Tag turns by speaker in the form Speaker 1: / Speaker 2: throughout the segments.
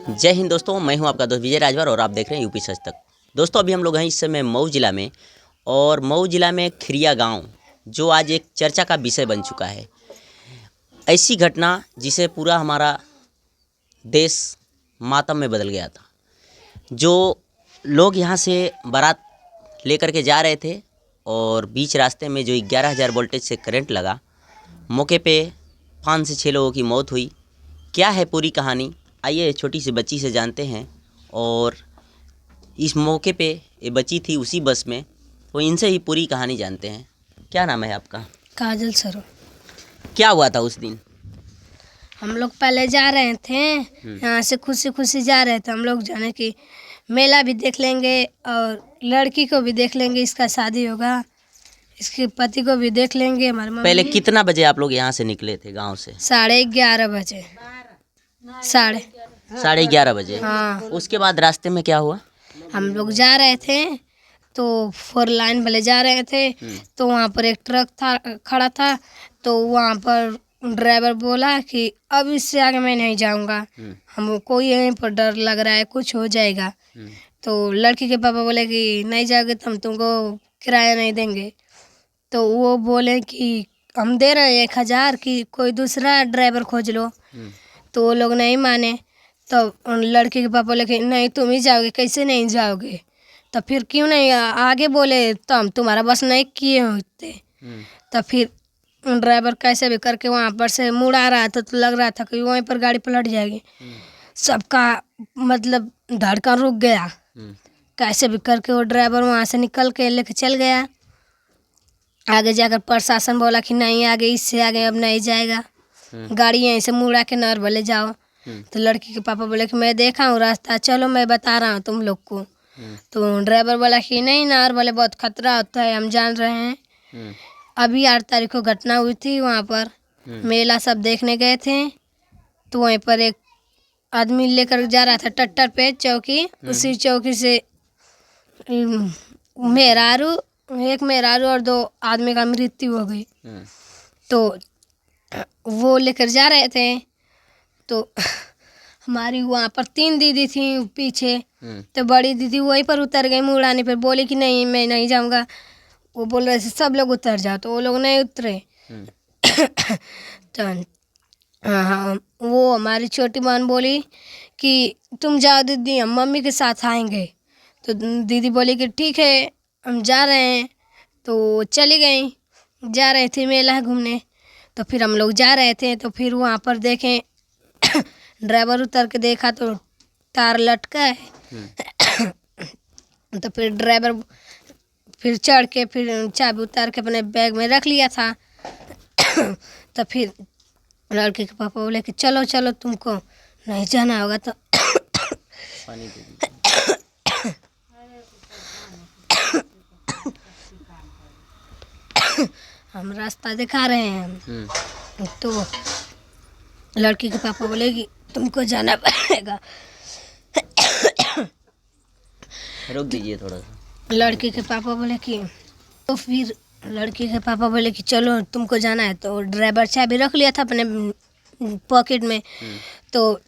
Speaker 1: जय हिंद दोस्तों, मैं हूं आपका दोस्त विजय राजभर और आप देख रहे हैं यूपी सच तक। दोस्तों अभी हम लोग हैं इस समय मऊ जिला में, और मऊ जिला में खिरिया गांव जो आज एक चर्चा का विषय बन चुका है। ऐसी घटना जिसे पूरा हमारा देश मातम में बदल गया था। जो लोग यहां से बारात लेकर के जा रहे थे और बीच रास्ते में जो 11,000 वोल्टेज से करंट लगा, मौके पे 5 से 6 लोगों की मौत हुई। क्या है पूरी कहानी, आइए छोटी सी बच्ची से जानते हैं। और इस मौके पे ये बच्ची थी उसी बस में, तो इनसे ही पूरी कहानी जानते हैं। क्या नाम है आपका?
Speaker 2: काजल सरो।
Speaker 1: क्या हुआ था उस दिन?
Speaker 2: हम लोग पहले जा रहे थे, यहाँ से खुशी खुशी जा रहे थे। हम लोग जाने की मेला भी देख लेंगे और लड़की को भी देख लेंगे, इसका शादी होगा, इसके पति को भी देख लेंगे। हमारे
Speaker 1: पहले कितना बजे आप लोग यहाँ से निकले थे गांव से?
Speaker 2: 11:30 बजे।
Speaker 1: 11:30 बजे।
Speaker 2: हाँ।
Speaker 1: उसके बाद रास्ते में क्या हुआ?
Speaker 2: हम लोग जा रहे थे तो 4 लाइन वाले जा रहे थे, तो वहाँ पर एक ट्रक था खड़ा था। तो वहाँ पर ड्राइवर बोला कि अब इससे आगे मैं नहीं जाऊँगा, हमको यहीं पर डर लग रहा है, कुछ हो जाएगा। तो लड़की के पापा बोले कि नहीं जाओगे तो हम तुमको किराया नहीं देंगे। तो वो बोले कि हम दे रहे हैं 1,000 कि कोई दूसरा ड्राइवर खोज लो। तो वो लोग नहीं माने। तो लड़की के पापा बोले कि नहीं तुम ही जाओगे। कैसे नहीं जाओगे? तो फिर क्यों नहीं आगे बोले, तो हम तुम्हारा बस नहीं किए होते। तो फिर ड्राइवर कैसे भी करके वहाँ पर से मुड़ आ रहा था, तो लग रहा था कि वहीं पर गाड़ी पलट जाएगी। सबका मतलब धड़कन रुक गया। कैसे भी करके वो ड्राइवर वहाँ से निकल के लेके चल गया। आगे जाकर प्रशासन बोला कि नहीं आगे, इससे आगे अब नहीं जाएगा, गाड़ी यहीं से मुड़ा के नहर भले जाओ। तो लड़की के पापा बोले कि मैं देखा हूँ रास्ता, चलो मैं बता रहा हूँ तुम लोग को। तो ड्राइवर बोला कि नहीं, नहर भले बहुत खतरा होता है, हम जान रहे हैं। अभी 8 तारीख को घटना हुई थी, वहाँ पर मेला सब देखने गए थे। तो वहीं पर एक आदमी लेकर जा रहा था ट्रैक्टर पे चौकी, उसी चौकी से एक मेहरारू और 2 आदमी का मृत्यु हो गई। तो वो लेकर जा रहे थे, तो हमारी वहाँ पर 3 दीदी थी पीछे। तो बड़ी दीदी वहीं पर उतर गई, मुड़ाने पर बोली कि नहीं मैं नहीं जाऊँगा। वो बोल रहे थे सब लोग उतर जाओ, तो वो लोग नहीं उतरे। तो हाँ, वो हमारी छोटी बहन बोली कि तुम जाओ दीदी, हम मम्मी के साथ आएंगे। तो दीदी बोली कि ठीक है हम जा रहे हैं। तो चली गई, जा रहे थे मेला घूमने। तो फिर हम लोग जा रहे थे, तो फिर वहाँ पर देखें ड्राइवर उतर के देखा तो तार लटका है। तो फिर ड्राइवर फिर चढ़ के फिर चाबी उतार के अपने बैग में रख लिया था। तो फिर लड़के के पापा बोले कि चलो चलो तुमको नहीं जाना होगा। तो
Speaker 1: पानी दे दीजिए।
Speaker 2: हम रास्ता दिखा रहे हैं। तो लड़की के पापा बोले कि तुमको जाना पड़ेगा।
Speaker 1: रोक दीजिए थोड़ा सा।
Speaker 2: लड़की के पापा बोले कि तो फिर लड़की के पापा बोले कि चलो तुमको जाना है। तो ड्राइवर चाबी रख लिया था अपने पॉकेट में। तो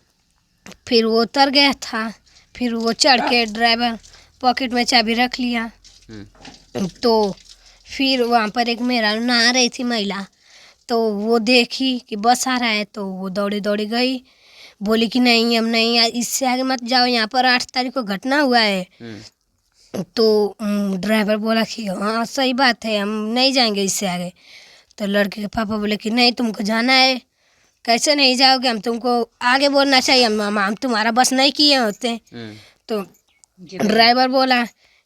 Speaker 2: फिर वो उतर गया था, फिर वो चढ़ के ड्राइवर पॉकेट में चाबी रख लिया। तो फिर वहाँ पर एक मेहरारू नहा रही थी महिला, तो वो देखी कि बस आ रहा है, तो वो दौड़ी दौड़ी गई, बोली कि नहीं हम नहीं, इससे आगे मत जाओ, यहाँ पर 8 तारीख को घटना हुआ है। तो ड्राइवर बोला कि हाँ सही बात है, हम नहीं जाएंगे इससे आगे। तो लड़के के पापा बोले कि नहीं तुमको जाना है। कैसे नहीं जाओगे, हम तुमको आगे बोलना चाहिए, हम तुम्हारा बस नहीं किए होते। तो ड्राइवर बोला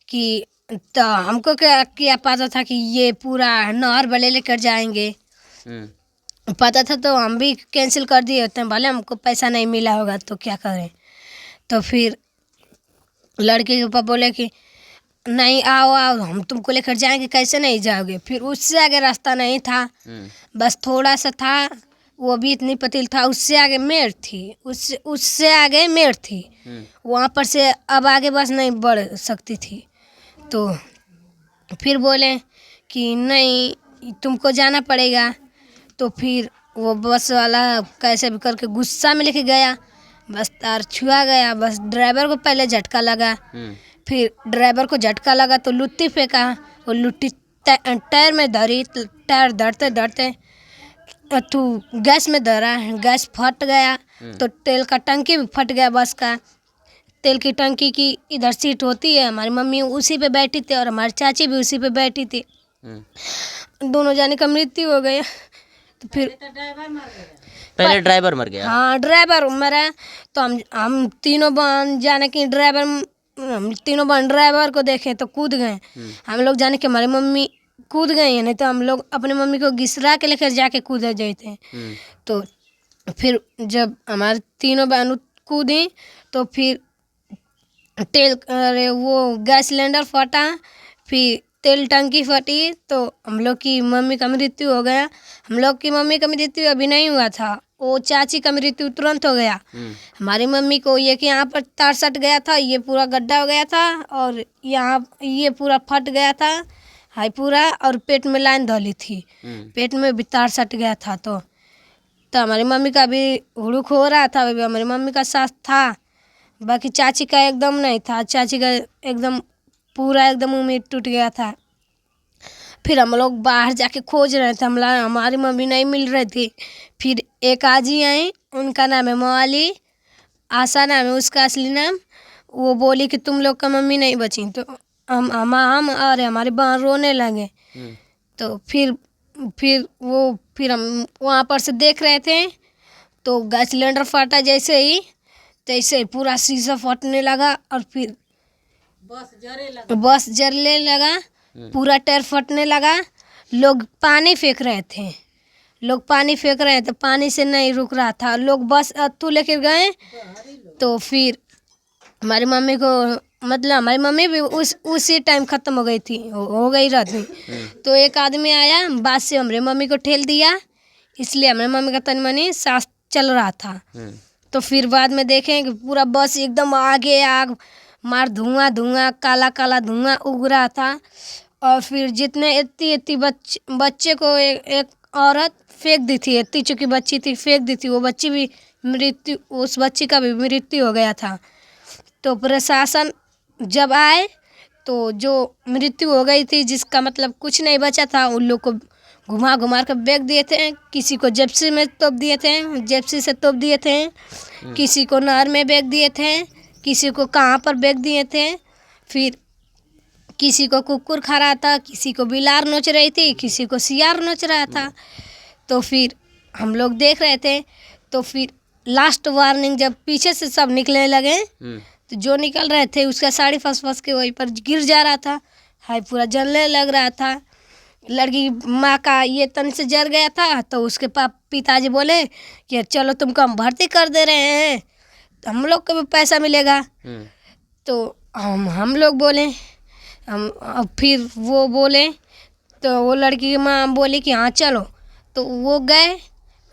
Speaker 2: कि तो हमको क्या पता था कि ये पूरा नहर भले लेकर जाएंगे, पता था तो हम भी कैंसिल कर दिए होते, भले हमको पैसा नहीं मिला होगा तो क्या करें। तो फिर लड़के के पापा बोले कि नहीं आओ आओ हम तुमको लेकर जाएंगे, कैसे नहीं जाओगे। फिर उससे आगे रास्ता नहीं था, बस थोड़ा सा था, वो भी इतनी पतील था। उससे आगे मेड़ थी, उससे आगे मेड़ थी, वहाँ पर से अब आगे बस नहीं बढ़ सकती थी। तो फिर बोले कि नहीं तुमको जाना पड़ेगा। तो फिर वो बस वाला कैसे भी करके गुस्सा में लेके गया, बस तार छुआ गया, बस ड्राइवर को पहले झटका लगा,
Speaker 1: हम्म,
Speaker 2: फिर ड्राइवर को झटका लगा तो लुट्टी फेंका, वो लुट्टी टायर में धरी, तो टायर धरते धरते तू गैस में धरा, गैस फट गया, तो तेल का टंकी भी फट गया बस का। तेल की टंकी की इधर सीट होती है, हमारी मम्मी उसी पे बैठी थी और हमारी चाची भी उसी पे बैठी थी। दोनों जाने का मृत्यु हो गया। तो फिर
Speaker 1: पहले ड्राइवर मर गया।
Speaker 2: हाँ, ड्राइवर मरा। तो हम तीनों बहन जाने की ड्राइवर, हम तीनों बहन ड्राइवर को देखे तो कूद गए। हम लोग जाने के हमारी मम्मी कूद गई है, नहीं तो हम लोग अपनी मम्मी को घिसरा के लेकर जाके कूद जाते। तो फिर जब हमारे तीनों बहन कूदी तो फिर अरे वो गैस सिलेंडर फटा, फिर तेल टंकी फटी, तो हम लोग की मम्मी का मृत्यु हो गया। हम लोग की मम्मी का मृत्यु अभी नहीं हुआ था, वो चाची का मृत्यु तुरंत हो गया। हमारी मम्मी को ये कि यहाँ पर तार सट गया था, ये पूरा गड्ढा हो गया था, और यहाँ ये पूरा फट गया था हाई पूरा, और पेट में लाइन धोली थी, पेट में भी तार सट गया था। तो हमारी मम्मी का भी हुड़ुक हो रहा था, अभी हमारी मम्मी का सांस था, बाकी चाची का एकदम नहीं था, चाची का एकदम पूरा एकदम उम्मीद टूट गया था। फिर हम लोग बाहर जाके खोज रहे थे, हमारी मम्मी नहीं मिल रही थी। फिर एक आजी आई, उनका नाम है मवाली, आशा नाम है उसका असली नाम। वो बोली कि तुम लोग का मम्मी नहीं बची। तो हम और हमारी बहन रोने लगे। तो फिर हम वहाँ पर से देख रहे थे, तो गैस सिलेंडर फटा जैसे ही, तैसे ही पूरा शीशा फटने लगा, और फिर बस जलने लगा, पूरा टायर फटने लगा। लोग पानी फेंक रहे थे, तो पानी से नहीं रुक रहा था, लोग बस अत्तू लेकर गए। तो फिर हमारी मम्मी को, मतलब हमारी मम्मी भी उसी टाइम ख़त्म हो गई थी, हो गई रहती। तो एक आदमी आया, बात से हमारे मम्मी को ठेल दिया, इसलिए हमारे मम्मी का तन मनी सांस चल रहा था। तो फिर बाद में देखें कि पूरा बस एकदम आगे आग मार, धुआं काला काला धुआं उग रहा था। और फिर जितने इतनी बच्चे को एक औरत फेंक दी थी, इतनी चुकी बच्ची थी फेंक दी थी, वो बच्ची भी उस बच्ची का भी मृत्यु हो गया था। तो प्रशासन जब आए तो जो मृत्यु हो गई थी, जिसका मतलब कुछ नहीं बचा था, उन लोग को घुमा घुमा कर बेच दिए थे। किसी को जेप्सी में तोप दिए थे, जेप्सी से तोप दिए थे, किसी को नहर में बेच दिए थे, किसी को कहाँ पर बेच दिए थे। फिर किसी को कुकुर खा रहा था, किसी को बिलार नोच रही थी, किसी को सियार नोच रहा था। तो फिर हम लोग देख रहे थे। तो फिर लास्ट वार्निंग जब पीछे से सब निकलने लगे, तो जो निकल रहे थे उसका साड़ी फंस के वहीं पर गिर जा रहा था, हाय पूरा जलने लग रहा था। लड़की माँ का ये तन से जल गया था। तो उसके पिताजी बोले कि चलो तुमको हम भर्ती कर दे रहे हैं, तो हम लोग को भी पैसा मिलेगा। तो हम लोग बोले अब फिर वो बोले, तो वो लड़की की माँ बोली कि हाँ चलो। तो वो गए,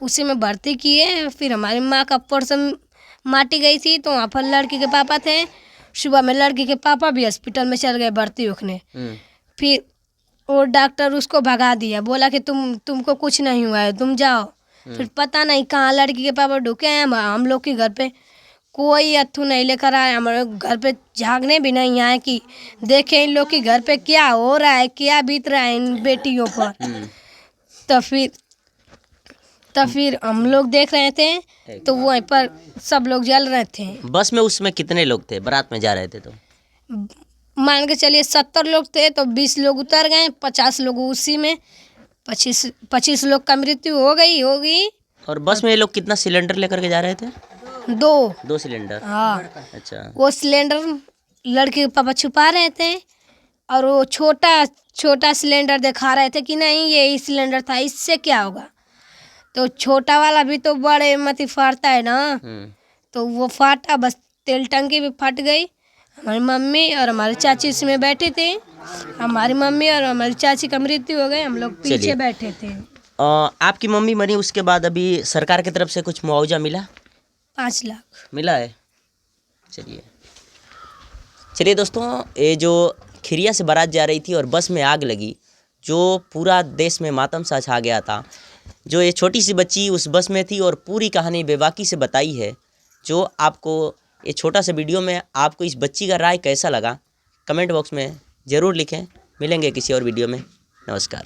Speaker 2: उसी में भर्ती किए। फिर हमारी माँ का पर्सन माटी गई थी, तो वहाँ पर लड़की के पापा थे। सुबह में लड़की के पापा भी हॉस्पिटल में चल गए भर्ती होने। फिर वो डॉक्टर उसको भगा दिया, बोला कि तुमको कुछ नहीं हुआ है, तुम जाओ। फिर पता नहीं कहाँ लड़की के पापा ढुके हैं। हम लोग के घर पे कोई अथू नहीं लेकर आए, हमारे घर पे झांकने भी नहीं आए कि देखें इन लोग के घर पे क्या हो रहा है, क्या बीत रहा है इन बेटियों पर। तो फिर हम लोग देख रहे थे, तो वहीं पर सब लोग जल रहे थे।
Speaker 1: बस में उसमें कितने लोग थे, बारात में जा रहे थे? तो
Speaker 2: मान के चलिए 70 लोग थे, तो 20 लोग उतर गए, 50 लोग उसी में, 25 लोग का मृत्यु होगी। और
Speaker 1: बस में ये लोग कितना सिलेंडर लेकर के जा रहे थे?
Speaker 2: 2
Speaker 1: सिलेंडर।
Speaker 2: हाँ,
Speaker 1: अच्छा।
Speaker 2: वो सिलेंडर लड़के के पापा छुपा रहे थे, और वो छोटा सिलेंडर दिखा रहे थे कि नहीं ये ही सिलेंडर था, इससे क्या होगा। तो छोटा वाला भी तो बड़े मती फाड़ता है ना। तो वो फाटा, बस तेल टंकी भी फट गई। हमारी मम्मी और हमारी चाची इसमें बैठे थे, हमारी मम्मी और हमारी चाची का मृत्यु हो गई, हम लोग पीछे बैठे थे।
Speaker 1: आपकी मम्मी मरी, उसके बाद अभी सरकार की तरफ से कुछ मुआवजा मिला?
Speaker 2: 5 लाख
Speaker 1: मिला है। चलिए दोस्तों, ये जो खिरिया से बारात जा रही थी और बस में आग लगी, जो पूरा देश में मातम सा छा गया था। जो ये छोटी सी बच्ची उस बस में थी और पूरी कहानी बेबाकी से बताई है जो आपको ये छोटा सा वीडियो में आपको इस बच्ची का राय कैसा लगा, कमेंट बॉक्स में ज़रूर लिखें। मिलेंगे किसी और वीडियो में। नमस्कार।